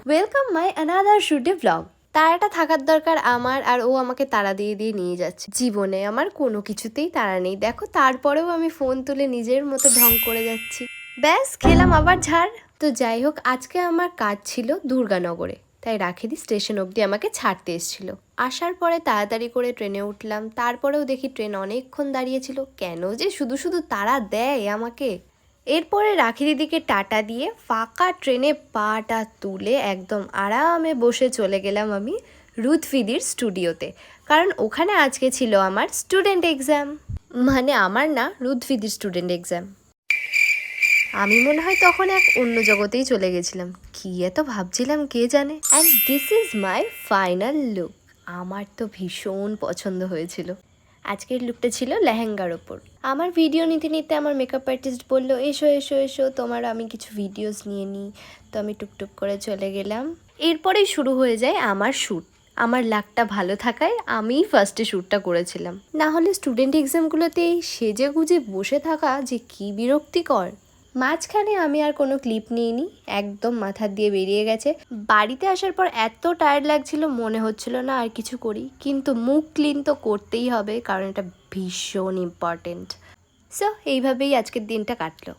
Welcome my another শুডে blog. তাড়াটা থাকার দরকার আমার, আর ও আমাকে তাড়া দিয়ে দিয়ে নিয়ে যাচ্ছে। জীবনে আমার কোনো কিছুতেই তাড়া নেই, দেখো তারপরেও আমি ফোন তুলে নিজের মতো ঢং করে যাচ্ছি। ব্যাস খেলাম আবার ঝাড়। তো যাই হোক, আজকে আমার কাজ ছিল দুর্গানগরে, তাই রাখিদি স্টেশন অবধি আমাকে ছাড়তে এসেছিল। আসার পরে তাড়াতাড়ি করে ট্রেনে উঠলাম, তারপরেও দেখি ট্রেন অনেকক্ষণ দাঁড়িয়েছিল। কেন যে শুধু শুধু তাড়া দেয় আমাকে। এরপরে রাখি দিদিকে টাটা দিয়ে ফাঁকা ট্রেনে পাটা তুলে একদম আরামে বসে চলে গেলাম আমি রুথফিদির স্টুডিওতে, কারণ ওখানে আজকে ছিল আমার স্টুডেন্ট এক্সাম। মানে আমার না, রুথফিদির স্টুডেন্ট এক্সাম। আমি মনে হয় তখন এক অন্য জগতেই চলে গেছিলাম, কি এত ভাবছিলাম কে জানে। And this is my final look. আমার তো ভীষণ পছন্দ হয়েছিল। আজকের লুকটা ছিল লেহেঙ্গার ওপর। আমার ভিডিও নিতে নিতে আমার মেকআপ আর্টিস্ট বলল, এসো এসো এসো তোমার আমি কিছু ভিডিওস নিয়ে নিই। তো আমি টুকটুক করে চলে গেলাম। এরপরেই শুরু হয়ে যায় আমার শ্যুট। আমার লাকটা ভালো থাকায় আমিই ফার্স্টে শ্যুটটা করেছিলাম, না হলে স্টুডেন্ট এক্সামগুলোতে এই সেজে গুজে বসে থাকা যে কী বিরক্তিকর। মাঝখানে আমি আর কোনো ক্লিপ নিইনি, একদম মাথা দিয়ে বেরিয়ে গেছে। বাড়িতে আসার পর এত টায়ার্ড লাগছিল, মনে হচ্ছিল না আর কিছু করি, কিন্তু মুখ ক্লিন তো করতেই হবে, কারণ এটা ভীষণ ইম্পর্টেন্ট। সো এইভাবেই আজকের দিনটা কাটলো।